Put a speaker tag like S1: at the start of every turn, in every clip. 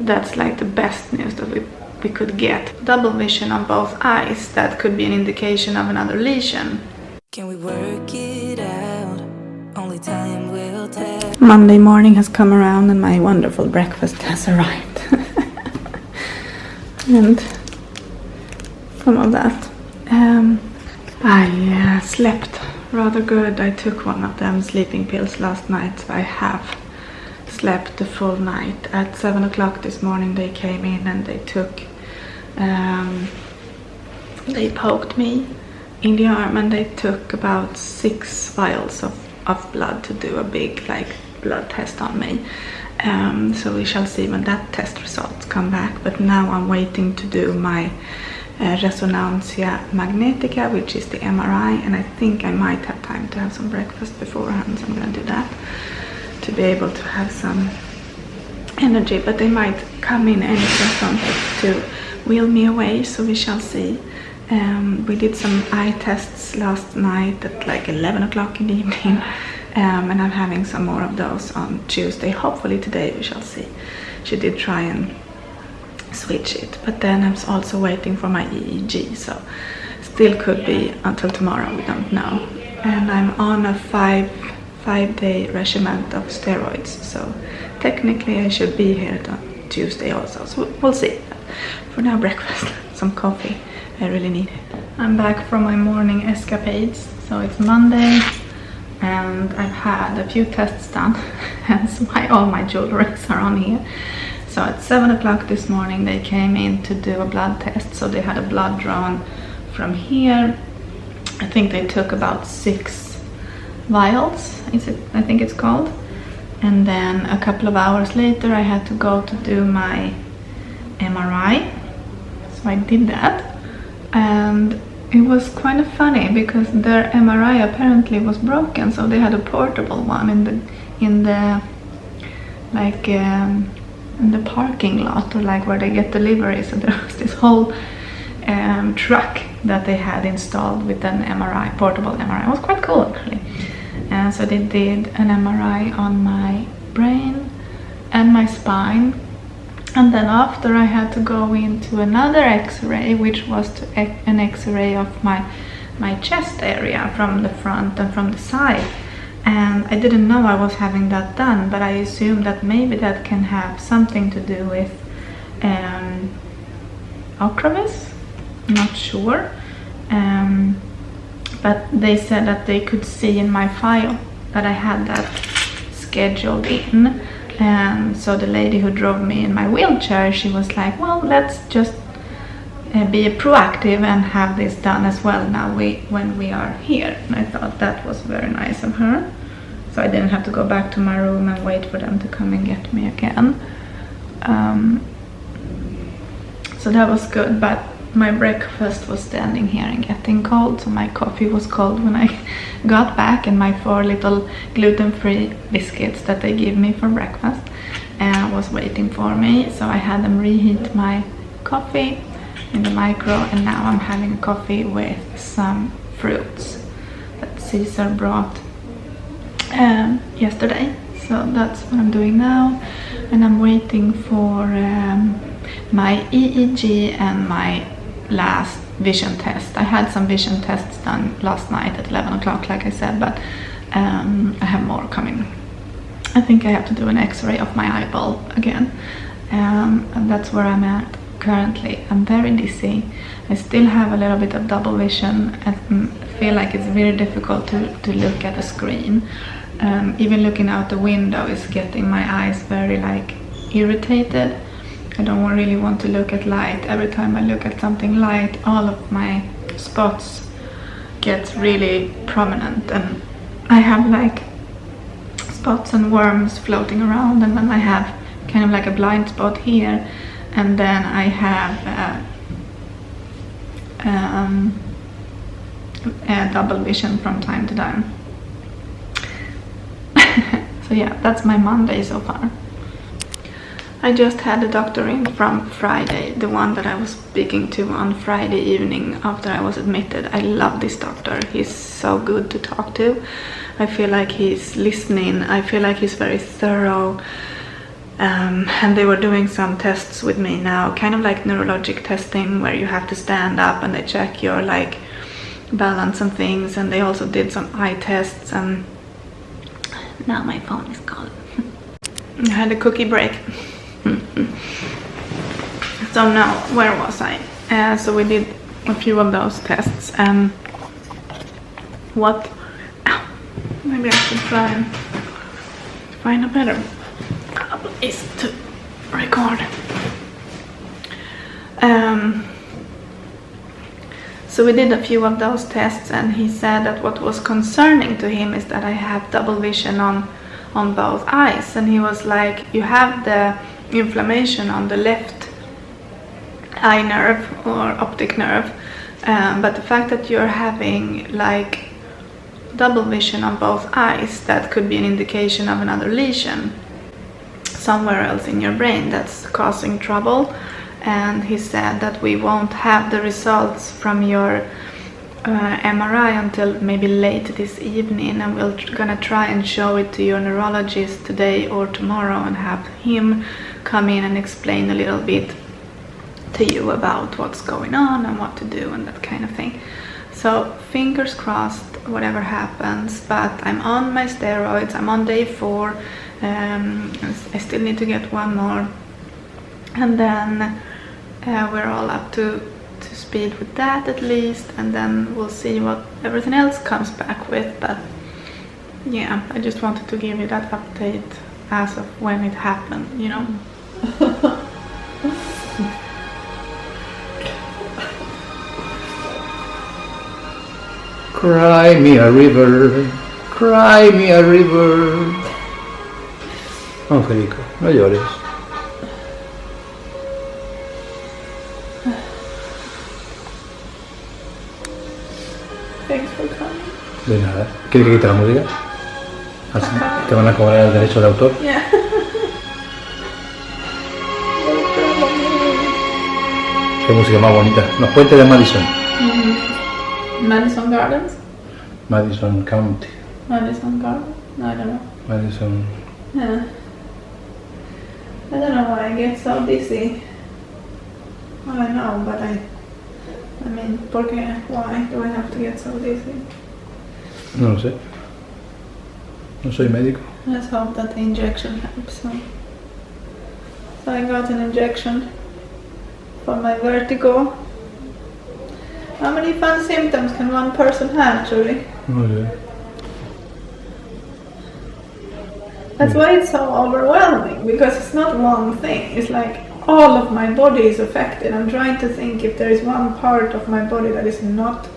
S1: that's like the best news that we could get. Double vision on both eyes, that could be an indication of another lesion.
S2: Can we work it out? Only time will tell.
S1: Monday morning has come around and my wonderful breakfast has arrived. And some of that. I slept rather good. I took one of them sleeping pills last night, so I have slept the full night. At 7 o'clock this morning they came in and they took, they poked me in the arm and they took about 6 vials of blood to do a big blood test on me. So we shall see when that test results come back, but now I'm waiting to do my Resonantia Magnetica, which is the MRI, and I think I might have time to have some breakfast beforehand, so I'm going to do that to be able to have some energy, but they might come in any second to wheel me away, so we shall see. We did some eye tests last night at like 11 o'clock in the evening, and I'm having some more of those on Tuesday. Hopefully today we shall see. She did try and switch it, but then I'm also waiting for my EEG, so still could be until tomorrow, we don't know. And I'm on a five-day regimen of steroids, so technically I should be here on Tuesday also, so we'll see. For now, breakfast, some coffee, I really need it. I'm back from my morning escapades, so it's Monday and I've had a few tests done, hence why all my jewelries are on here. So at 7 o'clock this morning they came in to do a blood test, so they had a blood drawn from here. I think they took about 6 vials, I think it's called. And then a couple of hours later I had to go to do my MRI. So I did that, and it was kind of funny because their MRI apparently was broken, so they had a portable one in the parking lot, or like where they get deliveries. So there was this whole truck that they had installed with an MRI, portable MRI. It was quite cool actually. And so they did an MRI on my brain and my spine, and then after I had to go into another X-ray, which was an X-ray of my chest area from the front and from the side. And I didn't know I was having that done, but I assumed that maybe that can have something to do with Ocravis. I'm not sure. But they said that they could see in my file that I had that scheduled in. And so the lady who drove me in my wheelchair, she was like, well, let's just be proactive and have this done as well now when we are here. And I thought that was very nice of her. So I didn't have to go back to my room and wait for them to come and get me again. So that was good, but my breakfast was standing here and getting cold, so my coffee was cold when I got back, and my 4 little gluten-free biscuits that they give me for breakfast was waiting for me. So I had them reheat my coffee in the micro, and now I'm having a coffee with some fruits that Caesar brought yesterday. So that's what I'm doing now, and I'm waiting for my EEG and my last vision test. I had some vision tests done last night at 11 o'clock, like I said, but I have more coming. I think I have to do an X-ray of my eyeball again, and that's where I'm at currently. I'm very dizzy. I still have a little bit of double vision. I feel like it's very difficult to look at a screen. Even looking out the window is getting my eyes very irritated. I don't really want to look at light. Every time I look at something light, all of my spots get really prominent, and I have spots and worms floating around, and then I have kind of like a blind spot here, and then I have double vision from time to time. So yeah, that's my Monday so far. I just had a doctor in from Friday, the one that I was speaking to on Friday evening after I was admitted. I love this doctor. He's so good to talk to. I feel like he's listening. I feel like he's very thorough. And they were doing some tests with me now, kind of like neurologic testing, where you have to stand up and they check your like balance and things, and they also did some eye tests. And now my phone is gone. I had a cookie break. So now, where was I? So we did a few of those tests, and maybe I should try and find a better place to record. So we did a few of those tests, and he said that what was concerning to him is that I have double vision on both eyes, and he was like, you have the inflammation on the left eye nerve or optic nerve, but the fact that you're having like double vision on both eyes, that could be an indication of another lesion somewhere else in your brain that's causing trouble. And he said that we won't have the results from your MRI until maybe late this evening, and we're gonna try and show it to your neurologist today or tomorrow and have him come in and explain a little bit to you about what's going on and what to do and that kind of thing. So fingers crossed, whatever happens. But I'm on my steroids. I'm on day 4. I still need to get one more, and then we're all up to speed with that at least, and then we'll see what everything else comes back with. But yeah, I just wanted to give you that update as of when it happened, you know.
S3: Cry me a river, cry me a river. Angelico, no llores.
S1: Thanks for coming.
S3: De nada. ¿Quieres que quite la música? Así te van a cobrar el derecho de autor.
S1: Yeah.
S3: Qué música más bonita. Los puentes de Madison.
S1: Madison Gardens?
S3: Madison County.
S1: Madison Gardens? No, I don't know.
S3: Madison.
S1: Yeah. I don't know why I get so dizzy. Well, I know, but I mean, ¿por qué? Why do I have to get so dizzy?
S3: No lo sé. No soy médico.
S1: Let's hope that the injection helps. So I got an injection for my vertigo. How many fun symptoms can one person have, Julie?
S3: No sé.
S1: That's why it's so overwhelming, because it's not one thing. It's like all of my body is affected. I'm trying to think if there is one part of my body that is not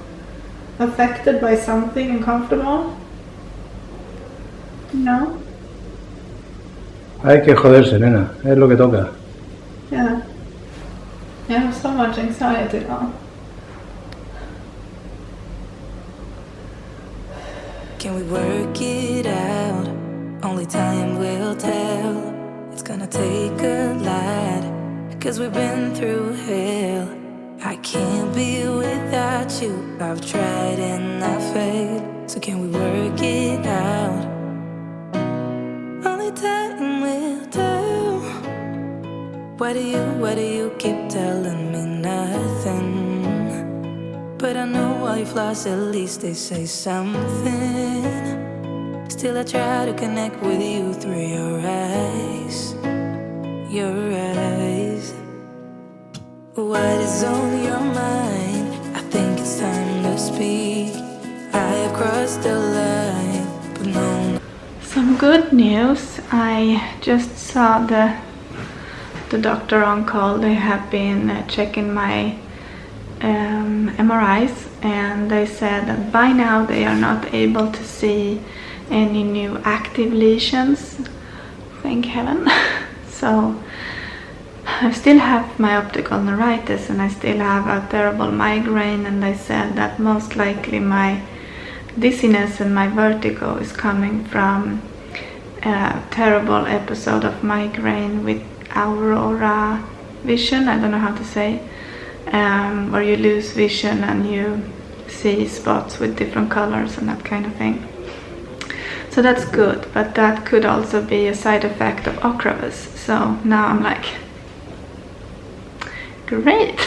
S1: affected by something uncomfortable. No?
S3: Hay que joderse, nena. Es lo que toca.
S1: Yeah. I have so much anxiety now.
S2: Can we work it out? Only time will tell. It's gonna take a lot, 'cause we've been through hell. I can't be without you. I've tried and I failed. So can we work it out? Only time will tell. Why do you keep telling me nothing? But I know all your flaws, at least they say something. Still I try to connect with you through your eyes. Your eyes. What is on your mind? I think it's time to speak. I have crossed the line, but no.
S1: Some good news. I just saw the doctor on call. They have been checking my MRIs, and they said that by now they are not able to see any new active lesions. Thank heaven. So I still have my optical neuritis, and I still have a terrible migraine, and they said that most likely my dizziness and my vertigo is coming from a terrible episode of migraine with aurora vision, I don't know how to say, where you lose vision and you see spots with different colors and that kind of thing. So that's good, but that could also be a side effect of Ocrevus. So now I'm like, great.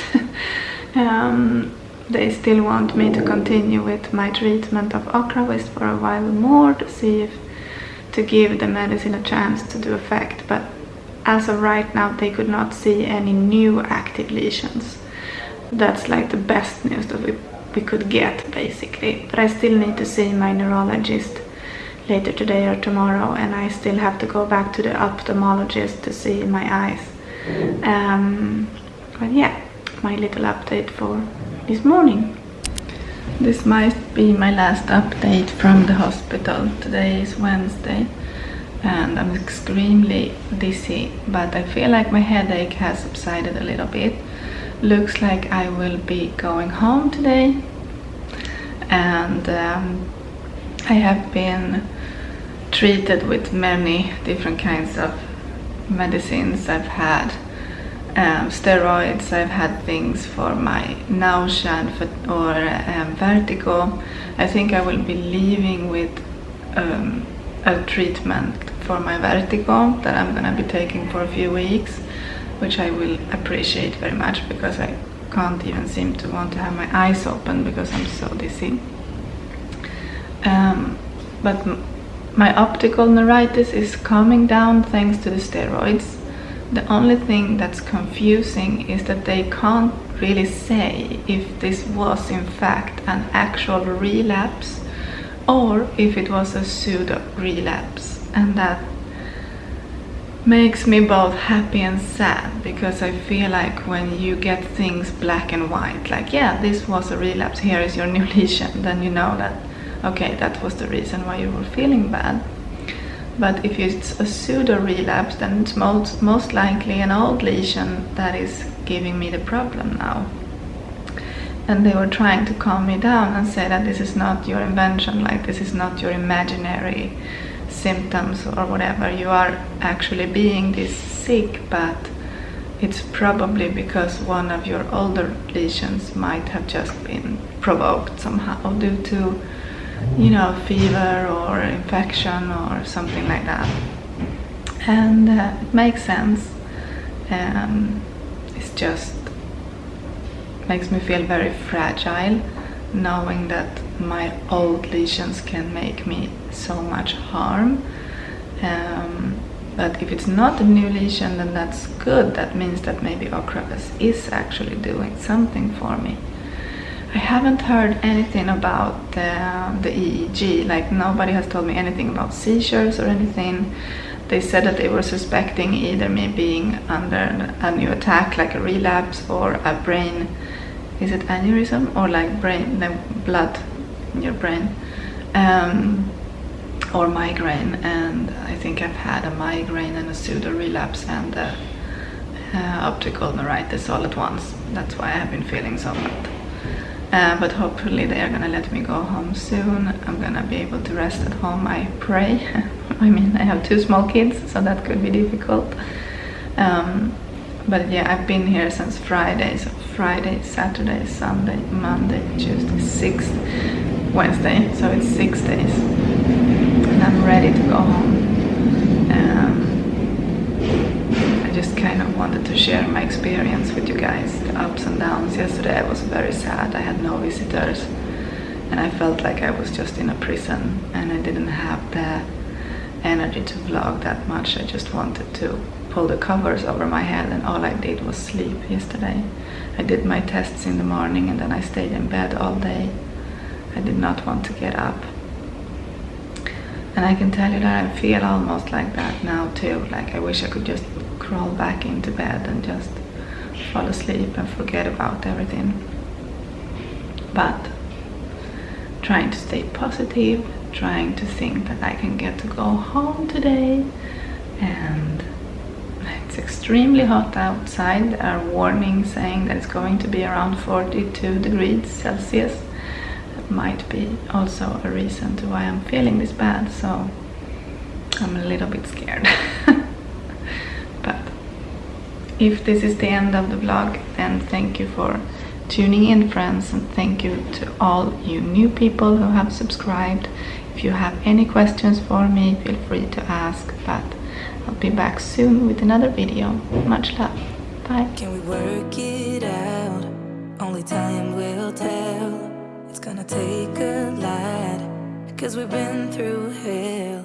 S1: They still want me to continue with my treatment of Ocrevus for a while more to see if to give the medicine a chance to do effect, but as of right now they could not see any new active lesions. That's like the best news that we could get, basically. But I still need to see my neurologist later today or tomorrow, and I still have to go back to the ophthalmologist to see my eyes. But yeah, my little update for this morning. This might be my last update from the hospital. Today is Wednesday and I'm extremely dizzy, but I feel like my headache has subsided a little bit. Looks like I will be going home today, and I have been treated with many different kinds of medicines. I've had steroids, I've had things for my nausea and or vertigo. I think I will be leaving with a treatment for my vertigo that I'm gonna be taking for a few weeks, which I will appreciate very much because I can't even seem to want to have my eyes open because I'm so dizzy. But my optical neuritis is calming down thanks to the steroids. The only thing that's confusing is that they can't really say if this was in fact an actual relapse or if it was a pseudo relapse, and that makes me both happy and sad, because I feel like when you get things black and white, like yeah, this was a relapse, here is your new lesion, then you know that okay, that was the reason why you were feeling bad. But if it's a pseudo relapse, then it's most likely an old lesion that is giving me the problem now. And they were trying to calm me down and say that this is not your invention, like this is not your imaginary symptoms or whatever. You are actually being this sick, but it's probably because one of your older lesions might have just been provoked somehow due to, you know, fever or infection or something like that. And it makes sense. It's just makes me feel very fragile knowing that my old lesions can make me so much harm. But if it's not a new lesion, then that's good. That means that maybe Ocrevus is actually doing something for me. I haven't heard anything about the EEG, like nobody has told me anything about seizures or anything. They said that they were suspecting either me being under a new attack, like a relapse, or a brain, is it aneurysm, or like brain, like blood in your brain, or migraine. And I think I've had a migraine and a pseudo relapse and optical neuritis all at once. That's why I have been feeling so bad. But hopefully they are gonna let me go home soon. I'm gonna be able to rest at home, I pray. I mean, I have 2 small kids, so that could be difficult. But yeah, I've been here since Friday. So Friday, Saturday, Sunday, Monday, Tuesday, Wednesday. So it's 6 days. And I'm ready to go home. I just kind of wanted to share my experience with you guys, the ups and downs. Yesterday I was very sad. I had no visitors and I felt like I was just in a prison, and I didn't have the energy to vlog that much. I just wanted to pull the covers over my head, and all I did was sleep yesterday. I did my tests in the morning and then I stayed in bed all day. I did not want to get up. And I can tell you that I feel almost like that now too. Like I wish I could just crawl back into bed and just fall asleep and forget about everything. But trying to stay positive, trying to think that I can get to go home today. And it's extremely hot outside. There are warnings saying that it's going to be around 42 degrees Celsius. That might be also a reason to why I'm feeling this bad, so I'm a little bit scared. But if this is the end of the vlog, then thank you for tuning in, friends, and thank you to all you new people who have subscribed. If you have any questions for me, feel free to ask, but I'll be back soon with another video. Much love. Bye.
S2: Can we work it out? Only time will tell. It's gonna take a lot, 'cause we've been through hell.